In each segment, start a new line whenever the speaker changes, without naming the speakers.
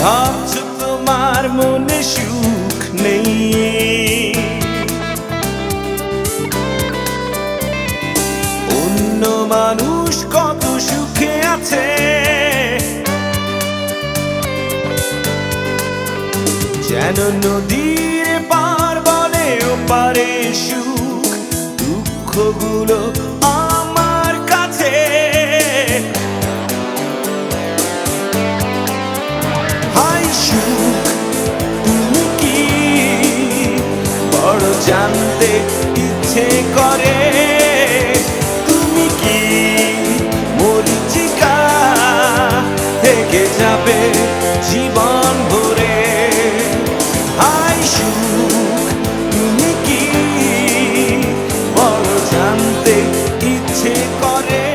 ভাবছো তোমার মনে সুখ নেই, অন্য মানুষ কত সুখে আছে। যেন নদীর পার বলে ওপারে সুখ, দুঃখগুলো আমার কাছে। হাই সুখ তুমি কি বড় জানতে ইচ্ছে করে, তুমি কি মরিচিকা থেকে যাবে জীবন ভরে। হাই সুখ তুমি কি বড় জানতে ইচ্ছে করে।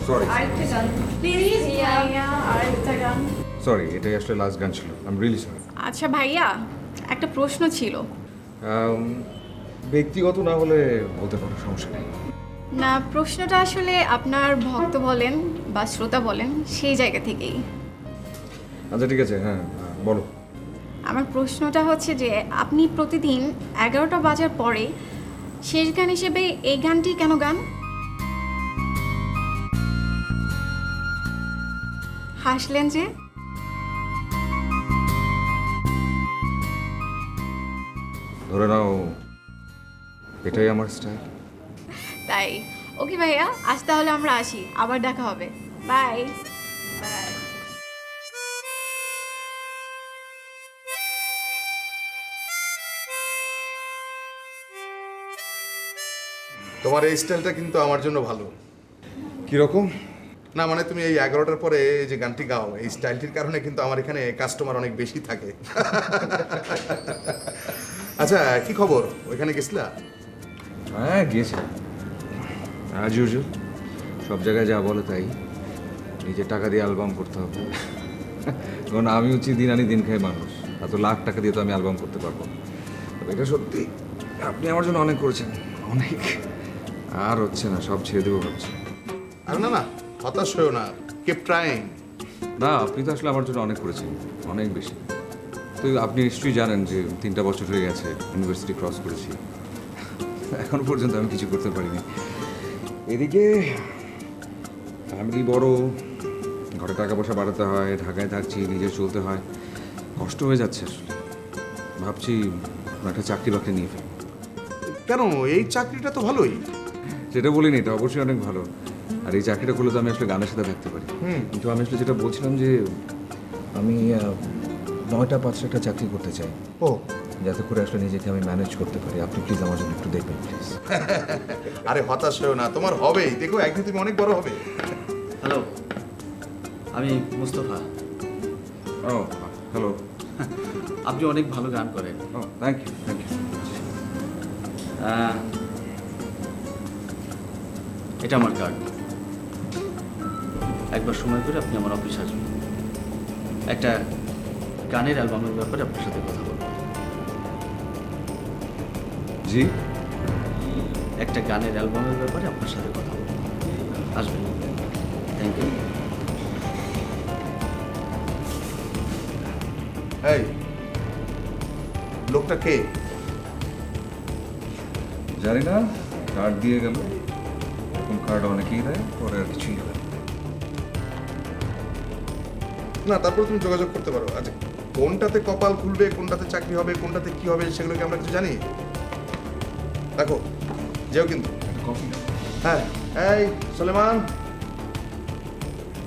সরি
আরেকটা গান প্লিজ ভাইয়া, আরেকটা গান।
সরি, এটাই আসলে লাস্ট গান ছিল। I am really sorry.
আচ্ছা ভাইয়া, একটা প্রশ্ন ছিল।
ব্যক্তিগত না হলে বলতে পারো, সমস্যা নেই।
না, প্রশ্নটা আসলে আপনার ভক্ত বলেন বা শ্রোতা বলেন সেই জায়গা থেকেই।
আচ্ছা ঠিক আছে, হ্যাঁ বলো।
আমার প্রশ্নটা হচ্ছে যে আপনি প্রতিদিন 11টা বাজার পরে শেষ গান হিসেবে এই গানটি কেন গান? হাসলেন যে?
ধরে নাও এটাই আমার স্টাইল।
তাই ওকে ভাইয়া, আজ তাহলে আমরা আসি, আবার দেখা হবে। Bye bye.
তোমার এই স্টাইলটা কিন্তু আমার জন্য ভালো।
কিরকম?
না মানে তুমি এই 11টার পরে যে গানটি গাও, এই স্টাইলটির কারণে কিন্তু আমার এখানে কাস্টমার অনেক বেশি থাকে। আচ্ছা কি খবর, ওইখানে গেছিলা?
হ্যাঁ গিয়েছি, অ্যাজ ইউজুয়াল সব জায়গায় যা বলে তাই। নিজের টাকা দিয়ে অ্যালবাম করতে হবে, কারণ আমি হচ্ছি দিন আনি দিন খাই মানুষ। এত লাখ টাকা দিয়ে তো আমি অ্যালবাম করতে পারবো না। তবে এটা সত্যি, আপনি আমার জন্য অনেক করেছেন, অনেক। আর হচ্ছে না, সব ছেড়ে দেবো ভাবছি।
আর না না, হতাশ হয়েও না, কিপ ট্রাইং।
না, আপনি তো আসলে আমার জন্য অনেক করেছেন, অনেক বেশি। তো আপনি নিশ্চয়ই জানেন যে 3টা বছর হয়ে গেছে ইউনিভার্সিটি ক্রস করেছি, এখন পর্যন্ত আমি কিছু করতে পারিনি। এদিকে ফ্যামিলি বড়, ঘরে টাকা পয়সা বাড়াতে হয়, ঢাকায় থাকছি, নিজে চলতে হয়, কষ্ট হয়ে যাচ্ছে আসলে। ভাবছি একটা চাকরি বাকরি নিয়ে ফেলি।
কেন, এই চাকরিটা তো ভালোই।
সেটা বলিনি, এটা অবশ্যই অনেক ভালো। আর এই চাকরিটা করলে তো আমি আসলে গানের সাথে থাকতে পারি। কিন্তু আমি আসলে যেটা বলছিলাম যে আমি 9টা 5টা একটা চাকরি করতে চাই,
ও
যাতে করে আসলে নিজেকে আমি ম্যানেজ করতে পারি। আপনি প্লিজ আমার জন্য একটু দেখবেন প্লিজ।
আরে হতাশ হয়েও না, তোমার হবেই, দেখো একদিন তুমি অনেক বড় হবে।
হ্যালো, আমি মুস্তফা।
ও হ্যালো।
আপনি অনেক ভালো গান করেন।
ও থ্যাংক ইউ, থ্যাংক ইউ।
এটা আমার কার্ড। একবার সময় করে আপনি আমার অফিস আসবেন, একটা গানের অ্যালবামের ব্যাপারে আপনার সাথে কথা বলবো।
জি,
একটা গানের অ্যালবামের ব্যাপারে আপনার সাথে কথা বলবো, আসবেন। Thank you.
এই লোকটা কে?
জানি না, কার্ড দিয়ে গেল। এরকম কার্ড অনেকেই দেয়, পরে আর কিছুই হয়
না, তারপর তুমি যোগাযোগ করতে পারো। আচ্ছা কোনটাতে কপাল খুলবে, কোনটাতে চাকরি হবে, কোনটাতে কি হবে, সেগুলো কি আমরা কিছু জানি? দেখো যেও কিন্তু।
একটা কফি।
হ্যাঁ এই সুলেমান,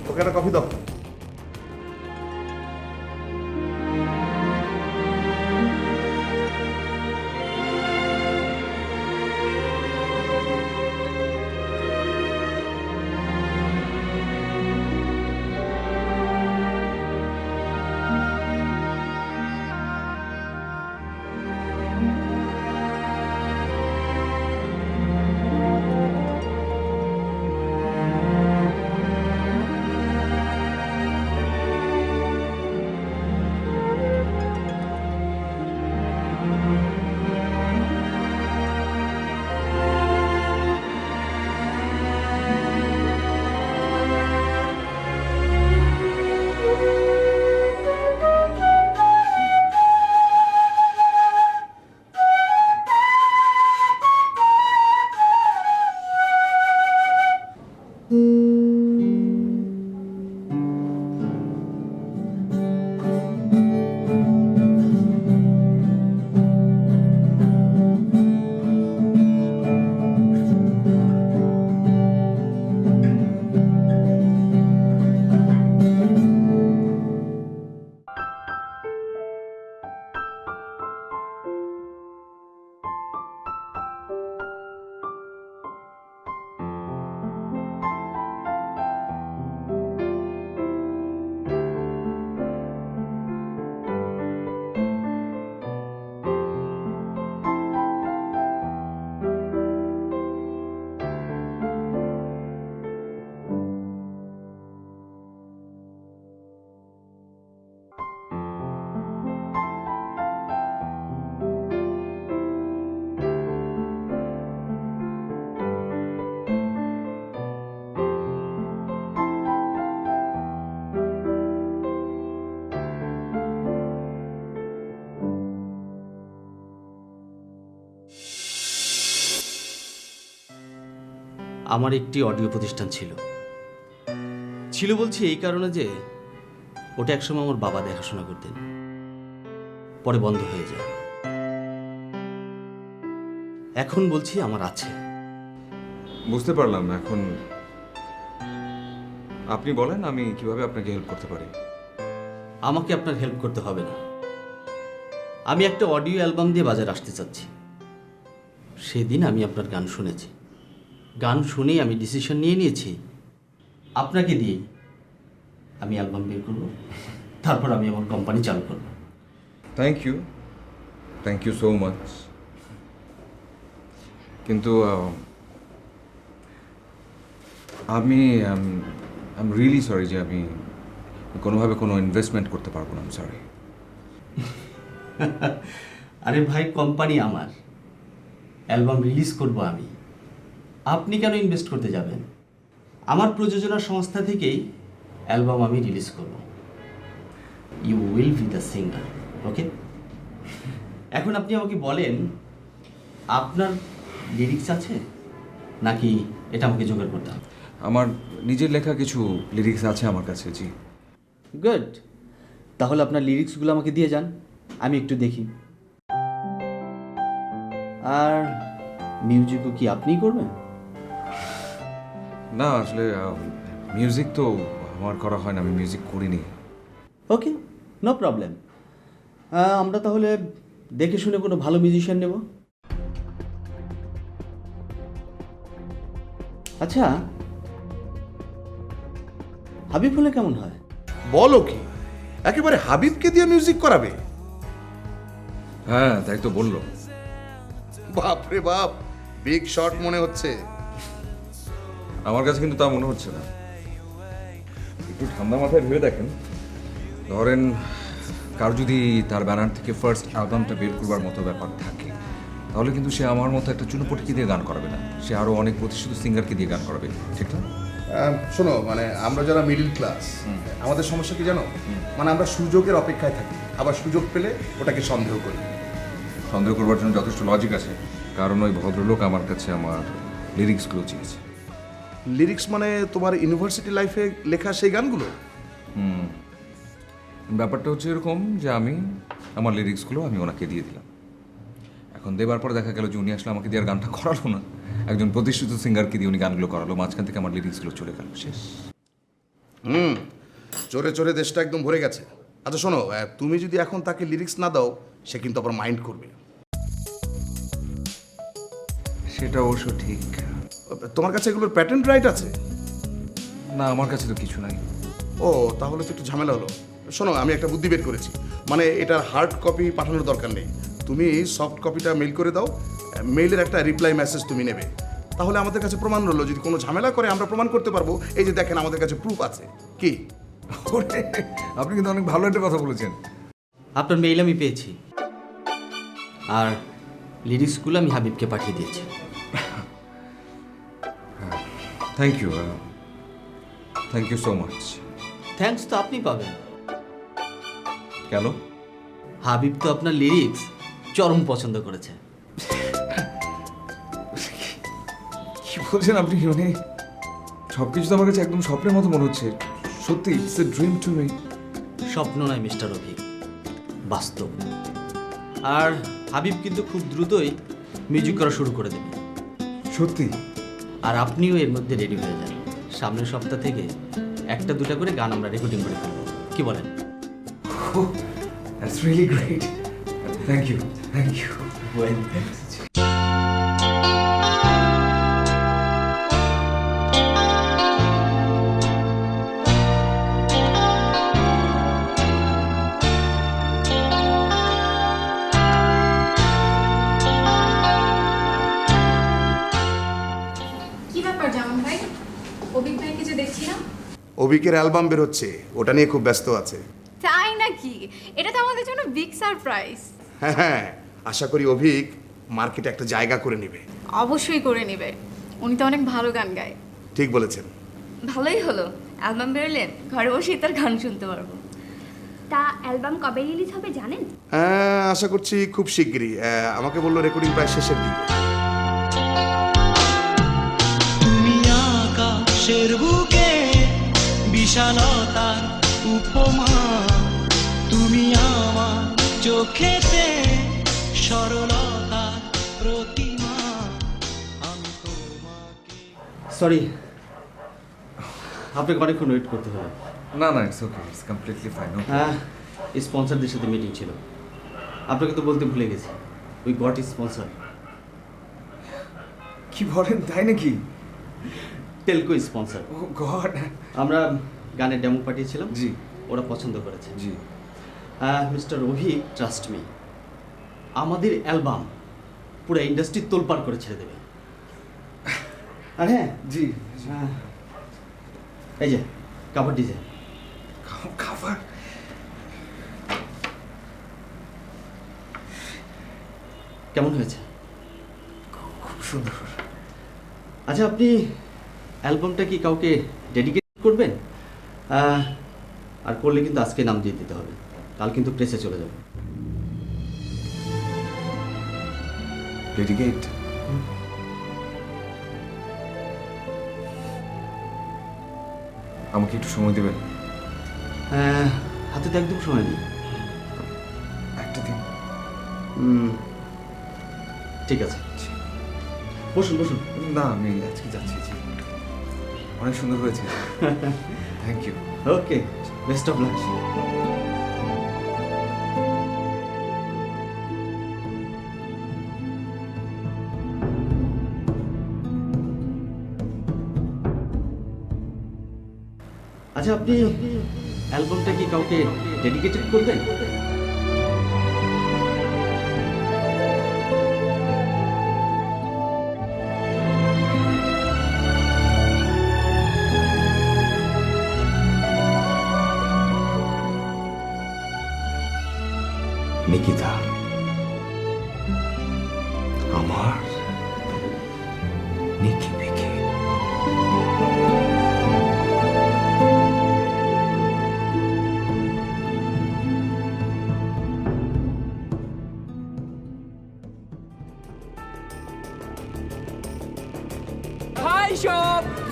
ওকে একটা কফি দাও।
আমার একটি অডিও প্রতিষ্ঠান ছিল ছিল বলছি এই কারণে যে ওটা একসময় আমার বাবা দেখাশোনা করতেন, পরে বন্ধ হয়ে যায়। এখন বলছি আমার আছে।
বুঝতে পারলাম। এখন আপনি বলেন আমি কিভাবে আপনাকে হেল্প করতে পারি।
আমাকে আপনার হেল্প করতে হবে না। আমি একটা অডিও অ্যালবাম দিয়ে বাজারে আসতে চাচ্ছি। সেদিন আমি আপনার গান শুনেছি, গান শুনেই আমি ডিসিশন নিয়ে নিয়েছি আপনাকে দিয়েই আমি অ্যালবাম বের করব, তারপর আমি আমার কোম্পানি চালু করব।
Thank you so much. কিন্তু আমি আই এম রিয়েলি সরি যে আমি কোনোভাবে কোনো ইনভেস্টমেন্ট করতে পারবো না। সরি।
আরে ভাই, কোম্পানি আমার, অ্যালবাম রিলিজ করব আমি, আপনি কেন ইনভেস্ট করতে যাবেন? আমার প্রযোজনা সংস্থা থেকেই অ্যালবাম আমি রিলিজ করব। You will be the singer, okay? এখন আপনি আমাকে বলেন, আপনার লিরিক্স আছে নাকি এটা আমাকে জোগাড় করতে হবে?
আমার নিজের লেখা কিছু লিরিক্স আছে আমার কাছে। জি।
গুড, তাহলে আপনার লিরিক্সগুলো আমাকে দিয়ে যান, আমি একটু দেখি। আর মিউজিকও কি আপনিই করবেন?
না, আসলে মিউজিক তো আমার করা হয় না, আমি মিউজিক করিনি।
ওকে, নো প্রবলেম। আমরা তাহলে দেখে শুনে কোনো ভালো মিউজিশিয়ান নেব। আচ্ছা, হাবিব হলে কেমন হয়?
বলো কি, একেবারে হাবিবকে দিয়ে মিউজিক করাবে?
হ্যাঁ, তাই তো বললো।
বাপ রে বাপ, বিগ শট মনে হচ্ছে।
আমার কাছে কিন্তু তা মনে হচ্ছে না। একটু ঠান্ডা মাথায় ভেবে দেখেন, ধরেন কার যদি তার ব্যানার থেকে ফার্স্ট অ্যালবামটা বের করবার মতো ব্যাপার থাকে, তাহলে কিন্তু সে আমার মতো একটা চুনোপটিকে দিয়ে গান করাবে না, সে আরও অনেক প্রতিষ্ঠিত সিঙ্গারকে দিয়ে গান করাবে, ঠিক না?
শোনো, মানে আমরা যারা মিডল ক্লাস, আমাদের সমস্যা কি জানো? মানে আমরা সুযোগের অপেক্ষায় থাকি, আবার সুযোগ পেলে ওটাকে সন্দেহ করি।
সন্দেহ করবার জন্য যথেষ্ট লজিক আছে, কারণ ওই ভদ্রলোক আমার কাছে আমার লিরিক্সগুলো চেয়েছে।
লিরিক্স মানে তোমার ইউনিভার্সিটি লাইফে লেখা সেই গানগুলো?
ব্যাপারটা হচ্ছে এরকম যে আমি আমার লিরিক্সগুলো আমি ওনাকে দিয়ে দিলাম। এখন দেবার পরে দেখা গেল যে উনি আসলে আমাকে দিয়ে আর গানটা করালো না, একজন প্রতিষ্ঠিত সিঙ্গারকে দিয়ে উনি গানগুলো করালো, মাঝখান থেকে আমার লিরিক্সগুলো চলে গেল, শেষ।
চোরে চোরে দেশটা একদম ভরে গেছে। আচ্ছা শোনো, তুমি যদি এখন তাকে লিরিক্স না দাও, সে কিন্তু আবার মাইন্ড করবে।
সেটা অবশ্য ঠিক।
তোমার কাছে এগুলোর প্যাটেন্ট রাইট আছে?
না, আমার কাছে তো কিছু নাই।
ও, তাহলে তো একটু ঝামেলা হলো। শোনো, আমি একটা বুদ্ধি বের করেছি। মানে এটার হার্ড কপি পাঠানোর দরকার নেই, তুমি সফট কপিটা মেইল করে দাও। মেইলের একটা রিপ্লাই মেসেজ তুমি নেবে, তাহলে আমাদের কাছে প্রমাণ রইলো। যদি কোনো ঝামেলা করে আমরা প্রমাণ করতে পারবো, এই যে দেখেন আমাদের কাছে প্রুফ আছে। কি?
ওরে, আপনি কিন্তু অনেক ভালো একটা কথা বলেছেন।
আপনার মেইল আমি পেয়েছি, আর লিরিক্সগুলো আমি হাবিবকে পাঠিয়ে দিয়েছি।
Thank you so much.
Thanks তো আপনি পাবেন।
কেন?
হাবিব তো আপনার লিরিক্স চরম পছন্দ করেছে।
কি বলছেন আপনি? মানে সব কিছু তো আমার কাছে একদম স্বপ্নের মতো মনে হচ্ছে। সত্যি, it's a dream to me.
স্বপ্ন নয় মিস্টার অভিক, বাস্তব। আর হাবিব কিন্তু খুব দ্রুতই মিউজিক করা শুরু করে দেবে।
সত্যি?
আর আপনিও এর মধ্যে রেডি হয়ে যান। সামনের সপ্তাহ থেকে একটা দুটা করে গান আমরা রেকর্ডিং করে ফেলবো, কি বলেন?
Oh, that's really great. Thank you.
Well,
কি ব্যাপার জামান ভাই, অভিক ভাইকে যে দেখছি না?
অভিকের অ্যালবাম বের হচ্ছে, ওটা নিয়ে খুব ব্যস্ত আছে।
তাই নাকি? এটা তো আমাদের জন্য বিগ সারপ্রাইজ।
হ্যাঁ, আশা করি অভিক মার্কেটে একটা জায়গা করে নেবে।
অবশ্যই করে নেবে, উনি তো অনেক ভালো গান গায়।
ঠিক বলেছেন।
ভালোই হলো, অ্যালবাম বেরোলেন, ঘরে বসেই তার গান শুনতে পারবো।
তা অ্যালবাম কবে রিলিজ হবে জানেন?
আশা করছি খুব শিগগিরই। আমাকে বললো রেকর্ডিং প্রায় শেষের দিকে।
তুমি
আকাশের বুকে বিশালতার উপমা, তুমি আমার চোখেতে সরলতার প্রতিমা, আমি তোমাকে।
সরি, আপনাকে অনেকক্ষণ ওয়েট করতে হবে।
না না, it's okay, it's completely fine.
হ্যাঁ, স্পন্সরদের সাথে মিটিং ছিল, আপনাকে তো বলতে ভুলে গেছি। We got sponsor.
কি বলেন, তাই নাকি?
Telco sponsor.
Oh god.
আমরা গানের ডেমো পাঠিয়েছিলাম,
জি।
ওরা পছন্দ করেছে।
জি।
মিস্টার রবি, ট্রাস্ট মি, আমাদের অ্যালবাম পুরো ইন্ডাস্ট্রি তোলপাড় করে ছেড়ে দেবে। আর হ্যাঁ,
জি।
এই যে কাভার ডিজাইন।
খাবার
কেমন হয়েছে?
খুব সুন্দর।
আচ্ছা, আপনি অ্যালবামটা কি কাউকে ডেডিকেট করবেন? আর করলে কিন্তু আজকে নাম দিয়ে দিতে হবে, কাল কিন্তু প্রেসে চলে যাবে।
ডেডিকেট? আমাকে একটু সময় দেবেন?
হাতে তো একদম সময় নেই।
একটা দিন।
ঠিক আছে, বসুন বসুন।
না, আমি আজকে যাচ্ছি। জি, অনেক সুন্দর হয়েছে। Thank you.
Okay, best of luck. আচ্ছা, আপনি অ্যালবামটা কি কাউকে ডেডিকেটেড করবেন?
নিকিতা, আমার নিকি পিকি।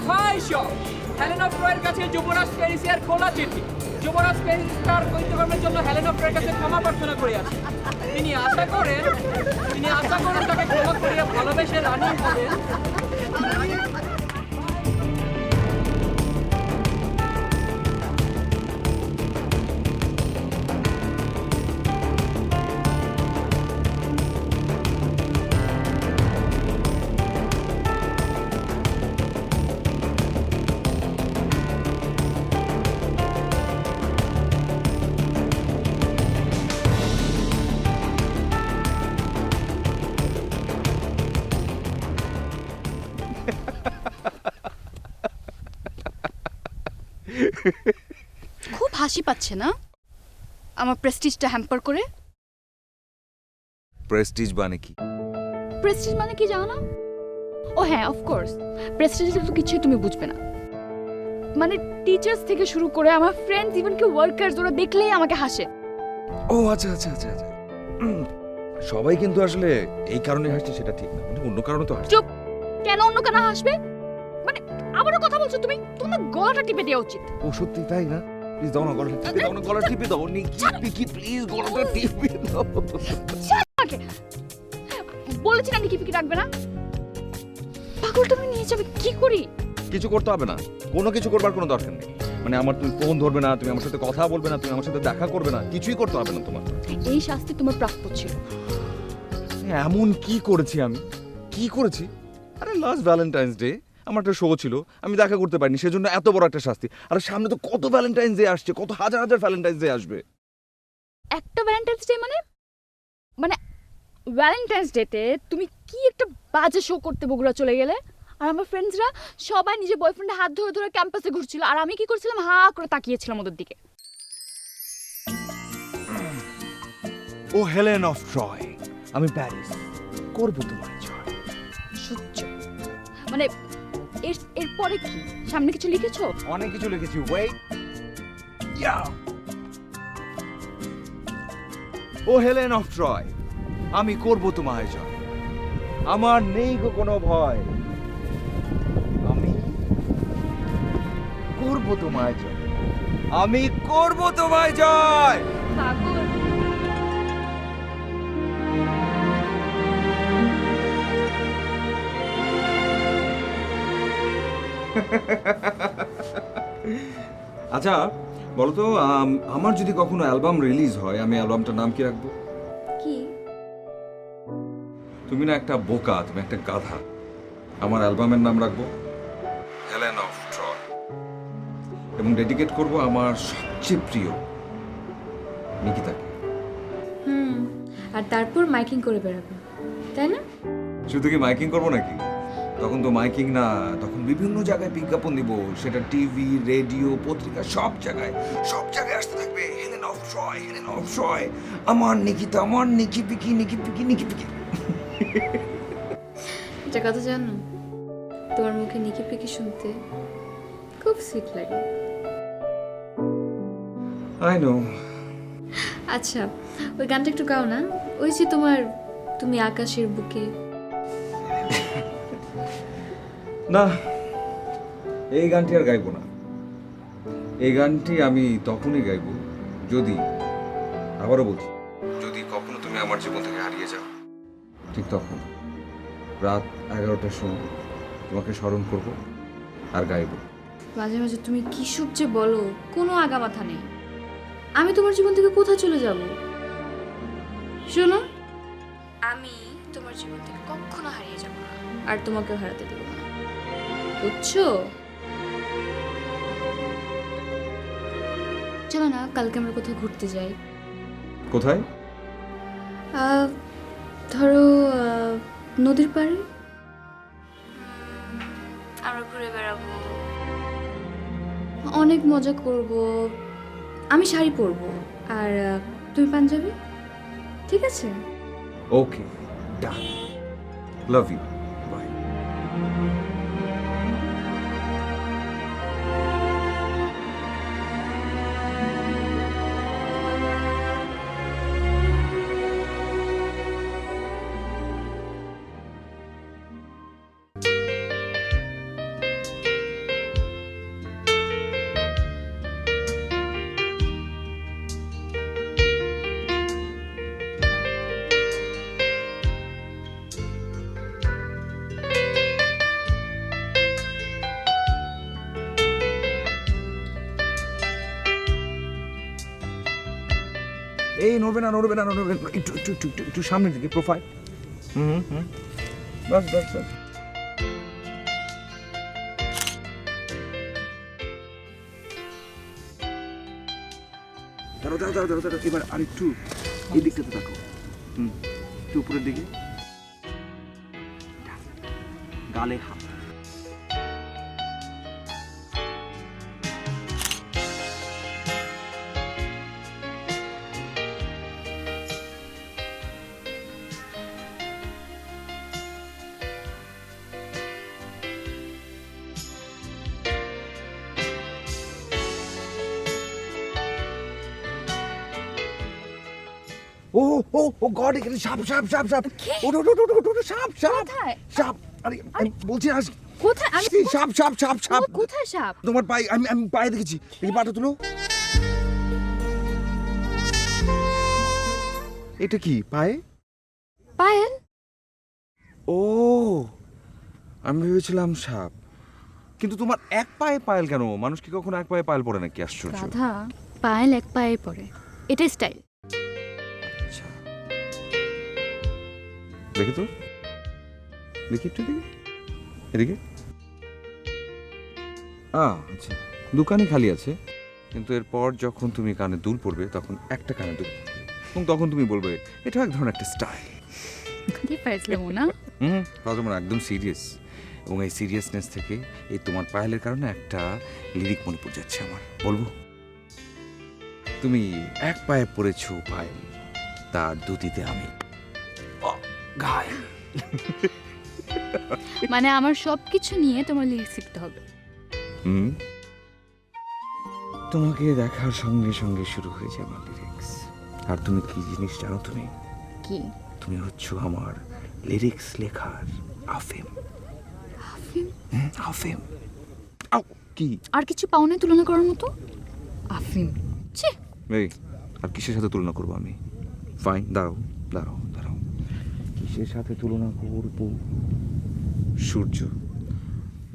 হাই শপ হেলেন অফ ট্রয়ের কাছে যুবরাজ প্যারিসের খোলা চিঠি। যুবরাজ প্যারিস তার কর্তব্যের জন্য হেলেন অফ ট্রয়ের কাছে ক্ষমা প্রার্থনা করে আছে। তিনি আশা করেন তাকে ক্ষমা করিয়া ভালোবেসে রানী হবেন।
খুব হাসি পাচ্ছে না আমার প্রেস্টিজটা হ্যাম্পার করে?
প্রেস্টিজ মানে কি?
প্রেস্টিজ মানে কি জানো না? ও হ্যাঁ, অফকোর্স, প্রেস্টিজের তো কিছুই তুমি বুঝবে না। মানে টিচার্স থেকে শুরু করে আমার ফ্রেন্ডস, ইভেন কি ওয়ার্কার্স, ওরা দেখলেই আমাকে হাসে।
ও আচ্ছা আচ্ছা আচ্ছা আচ্ছা। সবাই কিন্তু আসলে এই কারণে হাসছে সেটা ঠিক না, মানে অন্য কারণে তো হাসছে।
চুপ! কেন অন্য কেন হাসবে? মানে আবারও কথা বলছো তুমি? তোমার গলাটা টিপে দেওয়া উচিত।
ও সত্যি তাই না? প্লিজ দাও না, গলাটা টিপে দাও না, গলাটা টিপে দাও। নিকি পিকি প্লিজ গলাটা টিপে দাও।
আমাকে বলেছি না নিকি পিকি রাখবে না। পাগলটা আমি নিয়ে যাবে কি করি?
কিছু করতে হবে না, কোনো কিছু করবার কোনো দরকার নেই। মানে আমার তুমি ফোন ধরবে না, তুমি আমার সাথে কথা বলবে না, তুমি আমার সাথে দেখা করবে না, কিছুই করতে হবে না তোমার।
এই শাস্তি তোমার প্রাপ্য ছিল।
এমন কি করেছি আমি? কি করেছি? আরে লাস্ট ভ্যালেন্টাইন্স ডে আমার একটা শো ছিল, আমি দেখা করতে পারিনি, সেজন্য এত বড় একটা শাস্তি। আর সামনে তো কত ভ্যালেন্টাইন্স ডে আসছে, কত হাজার হাজার ভ্যালেন্টাইন্স ডে আসবে।
একটা ভ্যালেন্টাইন্স ডে মানে মানে ভ্যালেন্টাইন্স ডেতে তুমি কি একটা বাজে শো করতে বগুড়া চলে গেলে, আর আমার ফ্রেন্ডসরা সবাই নিজের বয়ফ্রেন্ডের হাত ধরে ধরে ক্যাম্পাসে ঘুরছিল, আর আমি কি করছিলাম? হা করে তাকিয়েছিলাম ওদের দিকে।
ও হেলেন অফ ট্রয়, আমি প্যারিস করব তোমার জয়।
সহ্য মানে এরপরে কি সামনে কিছু লিখেছো?
অনেক কিছু লিখেছি, wait. Yeah, oh Helen of Troy, আমি করব তোমায় জয়, আমার নেই গো কোনো ভয়, আমি করব তোমায় জয়, আমি করব তোমায় জয়।
পাগল।
আচ্ছা বলো তো, আমার যদি কখনো অ্যালবাম রিলিজ হয়, আমি অ্যালবামটার নাম কি রাখবো?
কি?
তুমি না একটা বোকা, তুমি একটা গাধা। আমার অ্যালবামের নাম রাখবো হেলেন অফ ট্রয়, এবং ডেডিকেট করব আমার সবচেয়ে প্রিয় নিকিতাকে।
আর তারপর মাইকিং করে বেড়াবে, তাই না?
শুধু কি মাইকিং করবো নাকি? তখন তো মাইকিং না, তখন বিভিন্ন জায়গায় বিজ্ঞাপন দিব, সেটা টিভি, রেডিও, পত্রিকা, সব জায়গায় আসতে থাকবে Helen of Troy, Helen of Troy, আমার নিকিতা, আমার নিকি পিকি, নিকি পিকি, নিকি পিকি।
একটা কথা জানো, তোমার মুখে নিকি পিকি শুনতে খুব সুইট লাগে।
I know.
আচ্ছা, ওই গানটা একটু গাও না, ওই যে তোমার তুমি আকাশের বুকে।
না, এই গানটি আর গাইবো না। এই গানটি আমি তখনই গাইবো যদি, আবারও বলছি, যদি কখনো তুমি আমার জীবন থেকে হারিয়ে যাও, ঠিক তখন রাত 11টার সময় তোমাকে স্মরণ করব আর গাইবো।
মাঝে মাঝে তুমি কি সব যে বলো, কোনো আগা মাথা নেই। আমি তোমার জীবন থেকে কোথায় চলে যাব? শোনো, আমি তোমার জীবন থেকে কখনো হারিয়ে যাব না, আর তোমাকেও হারাতে দেব না, বুঝছো? চলো না, কালকে আমরা কোথাও ঘুরতে যাই।
কোথায়?
ধরো নদীর পাড়ে আমরা ঘুরে বেড়াবো, অনেক মজা করব। আমি শাড়ি পরবো আর তুমি পাঞ্জাবি, ঠিক আছে?
ওকে, ডান, লাভ ইউ, বাই। এই নড়বে না, নড়বে না, নড়বে না, একটু একটু একটু একটু একটু সামনের দিকে, প্রোফাইল। বাস বাস বাস। দাঁড়াও দাঁড়াও দাঁড়াও দাঁড়াও, এবার আর একটু এই দিকটাতে দেখো, একটু উপরের দিকে, গালে হাত। ও ও ও গড, এখানে সাপ সাপ সাপ সাপ, ওটো ওটো ওটো ওটো, সাপ সাপ সাপ। আরে আমি বলছি না,
কোথায়? আমি
সাপ সাপ সাপ সাপ।
কোথায় সাপ?
তোমার পায়ে, আমি আমি পায়ে দেখেছি। এই পাটা তুলো। এটা কি পায়ে?
পায়েল?
ও, আমি ভেবেছিলাম সাপ। কিন্তু তোমার এক পায়ে পায়েল কেন? মানুষ কি কখনো এক পায়ে পায়েল পরে নাকি? আশ্চর্য।
গাধা, পায়েল এক পায়ে পড়ে, এটাই স্টাইল।
দেখি তো, দেখি একটু, দেখি এদিকে। আচ্ছা, দোকানই খালি আছে, কিন্তু এরপর যখন তুমি কানে দুল পড়বে, তখন একটা কানে দুল পড়বে, এবং তখন তুমি বলবে এটা এক ধরনের একটা স্টাইল। না, একদম সিরিয়াস। এবং এই সিরিয়াসনেস থেকে, এই তোমার পায়েলের কারণে একটা লিরিক মনে পড়ে যাচ্ছে আমার, বলবো? তুমি এক পায়ে পড়েছো পায়েল, তার দুটিতে আমি ঘায়েল।
মানে আমার সবকিছু নিয়ে তোমার লিরিক্স শিখতে হবে।
তোমাকে দেখার সঙ্গে সঙ্গে শুরু হয়ে যাবে লিরিক্স। আর তুমি কি জিনিস জানো? তুমি
কি?
তুমি হচ্ছে আমার লিরিক্স লেখার আফিম।
আফিম?
আফিম। আও, কি কি?
আর কিছু পাও না তুলনা করার মতো? আফিম, ছি।
এই, আর কিসের সাথে তুলনা করবো আমি? ফাইন, দাঁড়াও দাঁড়াও দাঁড়াও, কিসের সাথে তুলনা করবো? সূর্য,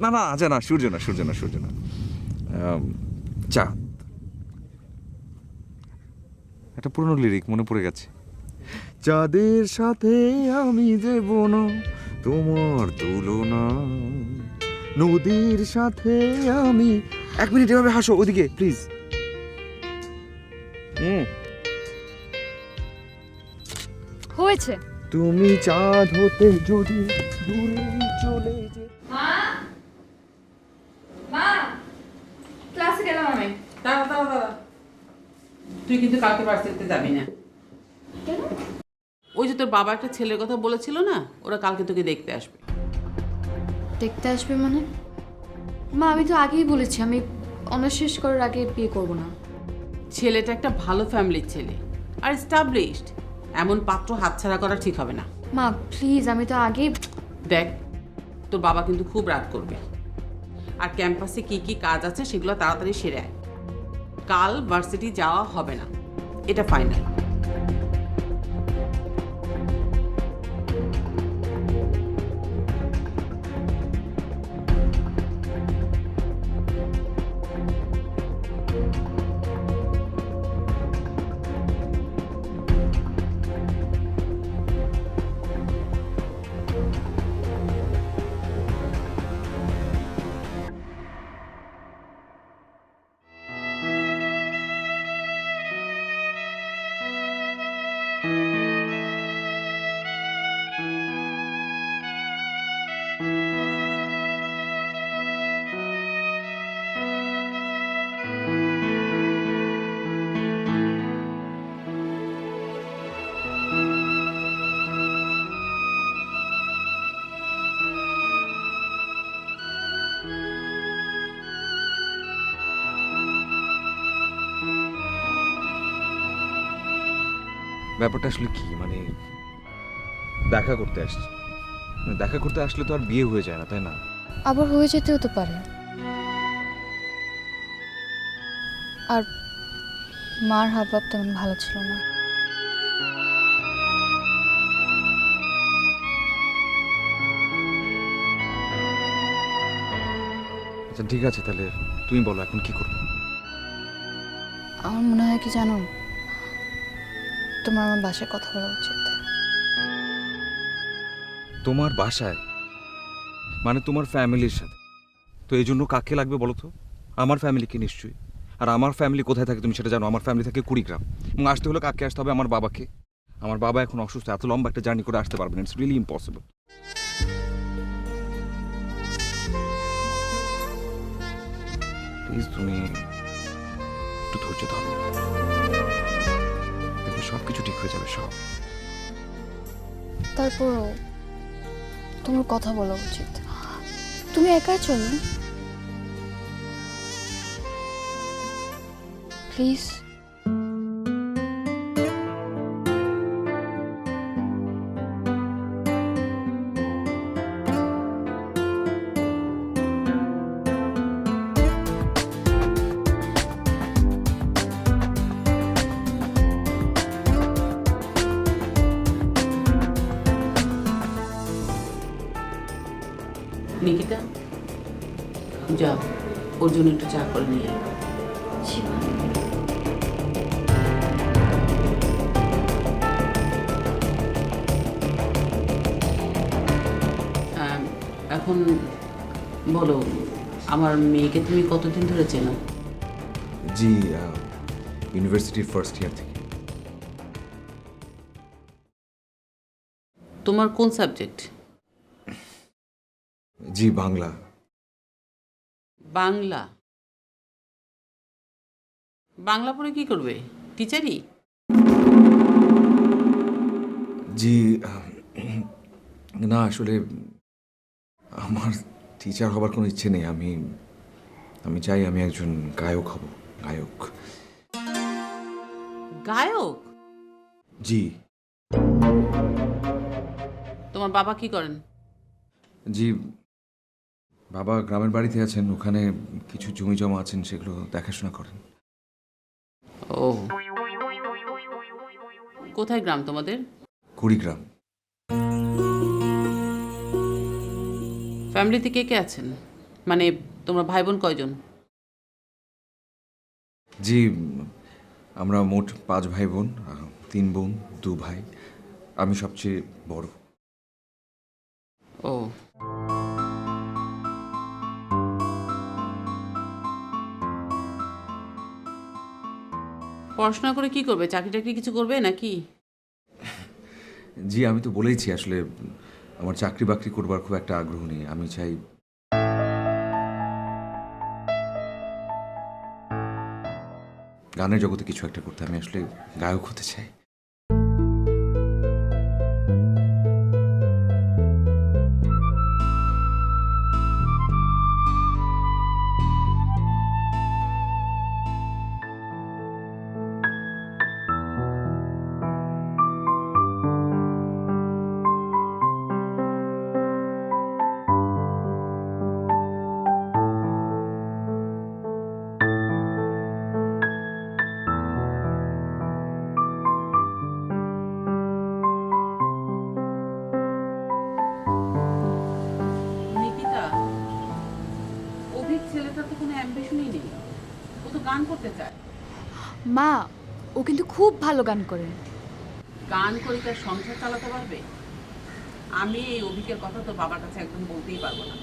না না, আচ্ছা না, সূর্য না, সূর্য না, সূর্য না, চাঁদ। একটা পুরনো লিরিক মনে পড়ে গেছে। চাঁদের সাথে আমি দেব না তোমার তুলনা, নদীর সাথে আমি। 1 মিনিট এভাবে হাসো, ওদিকে প্লিজ।
হয়েছে।
তুমি চাঁদ হতে যদি দূরে চলে যে।
মা, মা, ক্লাসে গেলাম আমি।
দাঁড়া দাঁড়া দাঁড়া, তুই কিন্তু কালকে ভার্সিটিতে যাবি না।
কেন?
ওই যে তোর বাবা একটা ছেলের কথা বলেছিল না, ওরা কালকে তোকে দেখতে আসবে।
দেখতে আসবে মানে? মা, আমি তো আগেই বলেছি আমি অনার্স শেষ করার আগে বিয়ে করব না।
ছেলেটা একটা ভালো ফ্যামিলির ছেলে আর এস্টাবলিশড, এমন পাত্র হাতছাড়া করা ঠিক হবে না।
মা প্লিজ, আমি তো আগেই।
দেখ, তোর বাবা কিন্তু খুব রাগ করবে, আর ক্যাম্পাসে কি কি কাজ আছে সেগুলো তাড়াতাড়ি সেরে আয়। কাল ভার্সিটি যাওয়া হবে না, এটা ফাইনাল।
ব্যাপারটা আসলে কি, মানে দেখা করতে আসছি, দেখা করতে আসলে তো আর বিয়ে হয়ে যায় না, তাই না?
আবার হয়ে যেতেও তো পারে। আর মার হাবভাব তেমন ভালো ছিল না।
আচ্ছা ঠিক আছে, তাহলে তুমি বলো এখন কি করবো?
আমার মনে হয় কি জানো, তোমার আমার বাসায় কথা বলা উচিত।
তোমার বাসায়? মানে তোমার ফ্যামিলির সাথে? তো এই জন্য কাকে লাগবে বলো তো? আমার ফ্যামিলিকে নিশ্চয়ই। আর আমার ফ্যামিলি কোথায় থাকে তুমি সেটা জানো? আমার ফ্যামিলি থাকে কুড়িগ্রাম, এবং আসতে হলে কাকে আসতে হবে? আমার বাবাকে। আমার বাবা এখন অসুস্থ, এত লম্বা একটা জার্নি করে আসতে পারবে না, ইটস রিয়েলি ইম্পসিবল। প্লিজ তুমি একটু ধৈর্য ধরো, দেখবে সব কিছু ঠিক হয়ে যাবে সব।
তারপরও তোমার কথা বলা উচিত। তুমি একাই চলো প্লিজ।
নিকিতা, যা ওর জন্য একটু চা করে নিয়ে আয়। এখন বলো, আমার মেয়েকে তুমি কতদিন ধরে চেনো?
জি, ইউনিভার্সিটির ফার্স্ট ইয়ার থেকে।
তোমার কোন সাবজেক্ট?
জি বাংলা।
বাংলা? বাংলা পড়ে কি করবে? টিচারই?
জি না, আসলে আমার টিচার হবার কোনো ইচ্ছে নেই। আমি চাই আমি একজন গায়ক হব। গায়ক।
গায়ক?
জি।
তোমার বাবা কি করেন?
জি বাবা গ্রামের বাড়িতে আছেন, ওখানে কিছু জমি জমা আছেন, সেগুলো দেখাশোনা করেন।
ও, কোথায় গ্রাম তোমাদের?
কুড়িগ্রাম।
ফ্যামিলিতে কে কে আছেন? মানে তোমরা ভাই বোন কয়জন?
জি, আমরা মোট 5 ভাই বোন, 3 বোন, 2 ভাই। আমি সবচেয়ে বড়।
ও, পড়াশোনা করে কি করবে? চাকরি টাকরি কিছু করবে নাকি?
জি, আমি তো বলেইছি আসলে আমার চাকরি বাকরি করবার খুব একটা আগ্রহ নেই। আমি চাই গানের জগতে কিছু একটা করতে। আমি আসলে গায়ক হতে চাই।
নিকিতা, অভিক ছেলেটার তো কোনো অ্যাম্বিশনই নেই। ও তো গান করতে চায়।
মা, ও কিন্তু খুব ভালো গান করে।
গান করে তার সংসার চালাতে পারবে? আমি এই অভিকের কথা তোর বাবার কাছে একদম বলতেই পারবো না।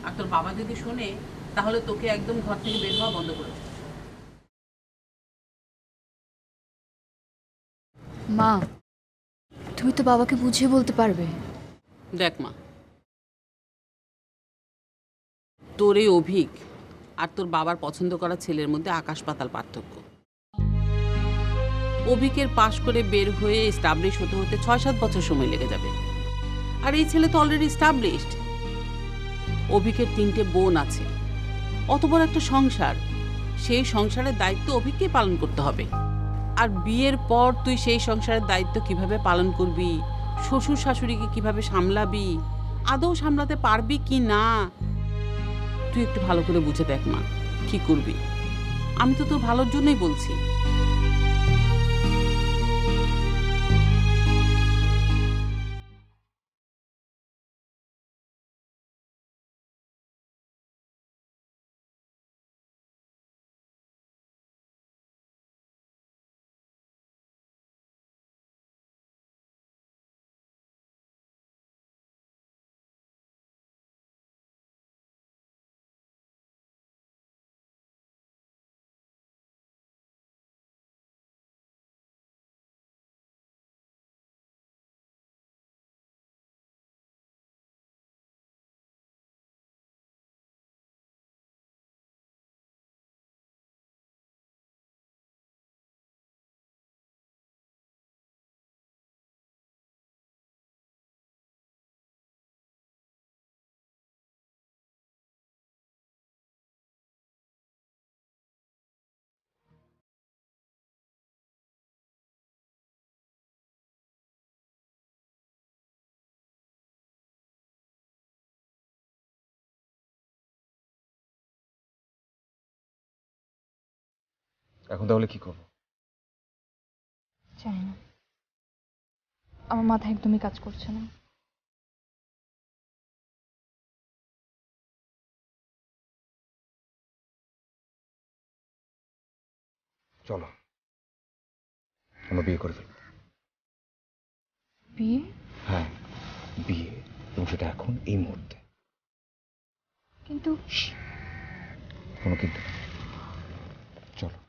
আর তোর বাবা যদি শোনে তাহলে তোকে একদম ঘর থেকে বের হওয়া বন্ধ করে দেবে।
মা, তুমি তো বাবাকে বুঝিয়ে বলতে পারবে।
দেখ মা, তোর এই অভিক আর তোর বাবার পছন্দ করা ছেলের মধ্যে আকাশ পাতাল পার্থক্য। অভিকের পাশ করে বের হয়ে এস্টাবলিশ হতে হতে 6-7 বছর সময় লেগে যাবে। আর এই ছেলে তো অলরেডি এস্টাবলিশড। অভিকের 3টে বোন আছে, অত বড় একটা সংসার। সেই সংসারের দায়িত্ব অভিককে পালন করতে হবে। আর বিয়ের পর তুই সেই সংসারের দায়িত্ব কিভাবে পালন করবি, শ্বশুর শাশুড়িকে কিভাবে সামলাবি, আদৌ সামলাতে পারবি কি না, তুই একটু ভালো করে বুঝে দেখ মা, কি করবি। আমি তো তোর ভালোর জন্যই বলছি।
এখন তাহলে কি করবো?
জানি না, আমার মাথা একদমই কাজ করছে না।
চলো আমরা বিয়ে করে ফেলবো।
বিয়ে?
হ্যাঁ, বিয়ে, এবং সেটা এখন এই মুহূর্তে।
কিন্তু
কোনো কিন্তু না। চলো।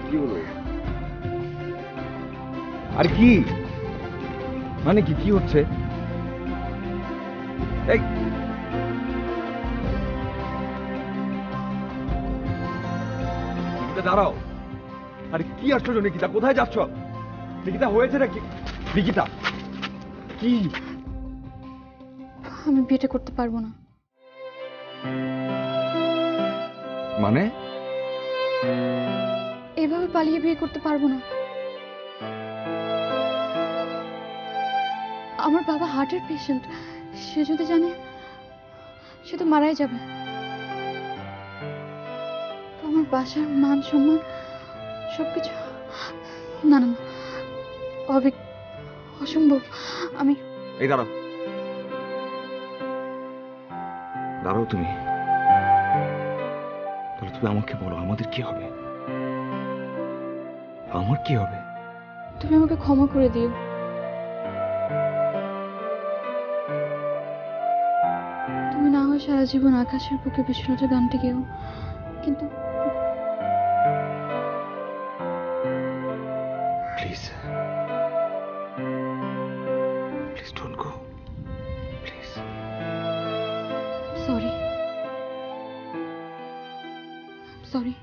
কি হলো? আর কি মানে কি কি হচ্ছে? এই নিকিতা দাঁড়াও। আরে কি আশ্চর্য নিকিতা, কোথায় যাচ্ছ? নিকিতা হয়েছে নাকি? নিকিতা কি?
আমি বিয়েটা করতে পারবো না।
মানে
এভাবে পালিয়ে বিয়ে করতে পারবো না। আমার বাবা হার্টের পেশেন্ট, সে যদি জানে সে তো মারাই যাবে। আমার বাসার মান সম্মান সবকিছু, না না না, অসম্ভব। আমি
এই দাঁড়াও, দাঁড়াও তুমি। তাহলে তুমি আমাকে বলো আমাদের কি হবে? আমার কি হবে?
তুমি আমাকে ক্ষমা করে দিও। তুমি না হয় সারা জীবন আকাশের বুকে বিষ্ণুটা গানটি গেও, কিন্তু
please please don't go, please.
Sorry sorry.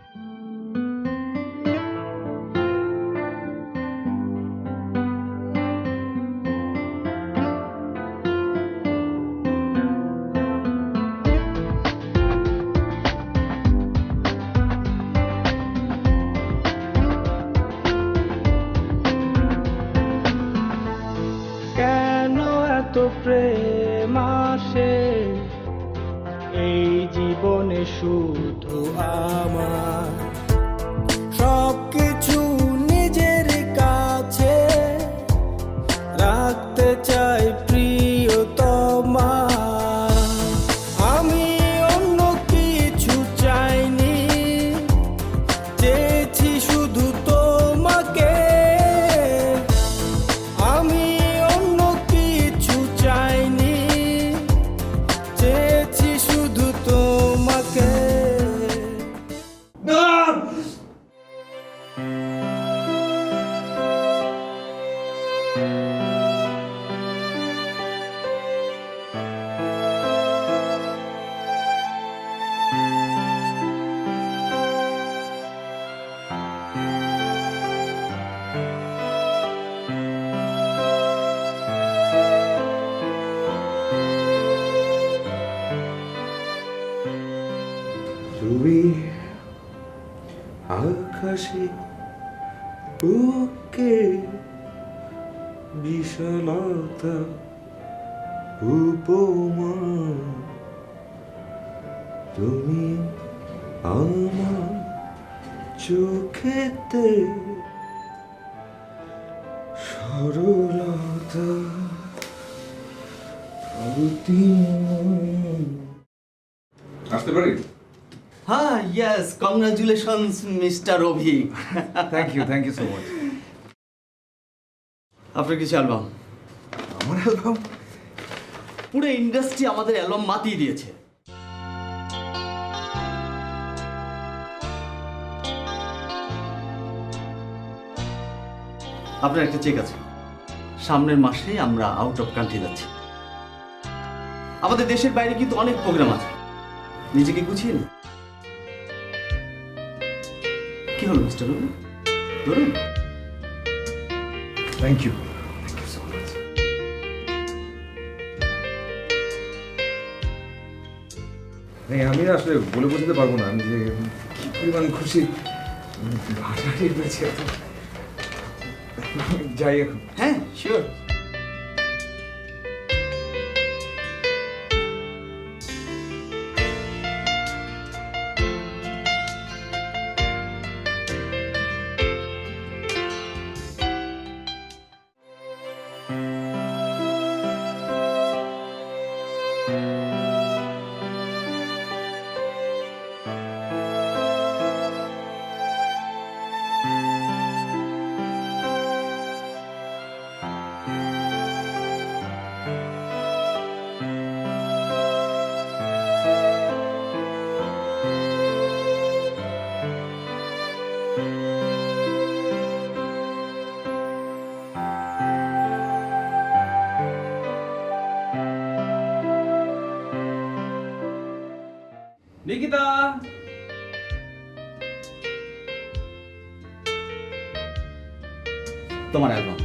কেন এত প্রেম আসে এই জীবনে শুধু আমার, সবকিছু নিজের কাছে রাখতে চাই প্রিয়তমা। আমি অন্য কিছু চাইনি, চেয়েছি শুধু তোমাকে। আমি অন্য কিছু চাইনি, চেয়েছি শুধু তোমাকে।
তুমি আকাশে বুকে বিশালতা উপমা, তুমি আমার চোখেতে সরলতা
আসতে পারি?
হ্যাঁ, yes, congratulations mister Abhi.
Thank you so much.
আপনার কিছু অ্যালবাম?
আমার অ্যালবাম?
পুরো ইন্ডাস্ট্রি আমাদের অ্যালবাম মাতিয়ে দিয়েছে। আপনার একটা চেক আছে। সামনের মাসে আমরা আউট অফ কান্ট্রি যাচ্ছি। আমাদের দেশের বাইরে কিন্তু অনেক প্রোগ্রাম আছে, নিজেকে গুছিয়ে নিন। কি হলো মিস্টার রবি, ধরুন।
Thank you so much. আমি আসলে বলে বোঝাতে পারবো না আমি যে কি পরিমাণ খুশি। ভাষাটি পেয়েছি। যাই এখন।
হ্যাঁ, শিওর। নিকিতা, তোমার অ্যালবাম।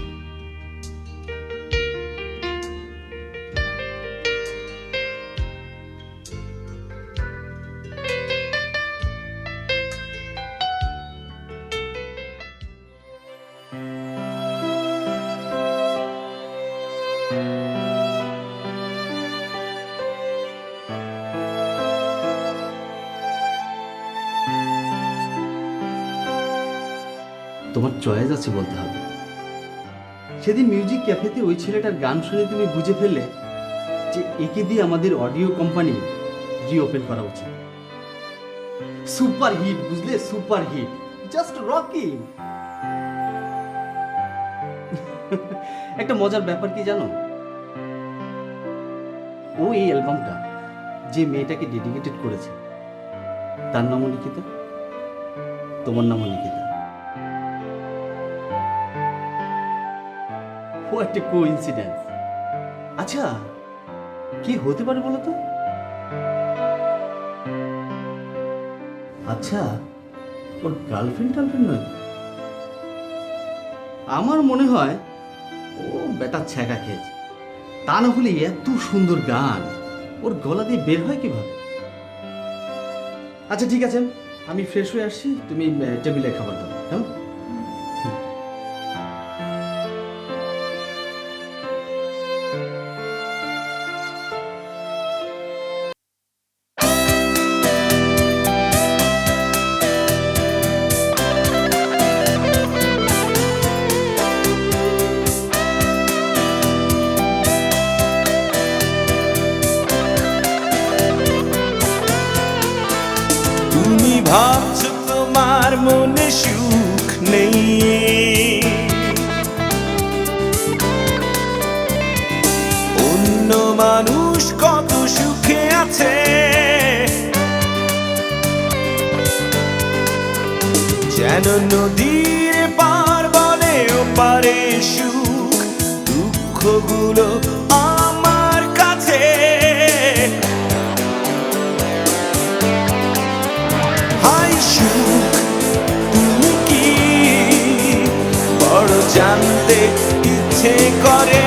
তোমার চয়েস আছে বলতে হবে। সেদিন মিউজিক ক্যাফেতে ওই ছেলেটার গান শুনে তুমি বুঝে ফেললে যে একে দিয়ে আমাদের অডিও কোম্পানি রিওপেন করা উচিত। সুপার হিট, বুঝলে? Super hit, just rocking. একটা মজার ব্যাপার কি জানো, ও এই অ্যালবামটা যে মেয়েটাকে ডেডিকেটেড করেছে তার নামও নিকিতা, তোমার নামও নিকিতা। What a coincidence. আচ্ছা, কি হতে পারে বলো তো? আচ্ছা, ওর গার্লফ্রেন্ড নয়? আমার মনে হয় ও বেটা ছ্যাঁকা খেয়েছে। তা না হলে এত সুন্দর গান ওর গলা দিয়ে বের হয় কিভাবে? আচ্ছা ঠিক আছে, আমি ফ্রেশ হয়ে আসছি, তুমি টেবিলে খাবার দাও। হ্যাঁ,
তুমি ভাবছো তোমার মনে সুখ নেই, অন্য মানুষ কত সুখে আছে। যেন নদীর পার বলে ওপারে সুখ, দুঃখগুলো আমার কাছে। হাই সুখ, তুমি কি বড় জানতে ইচ্ছে করে?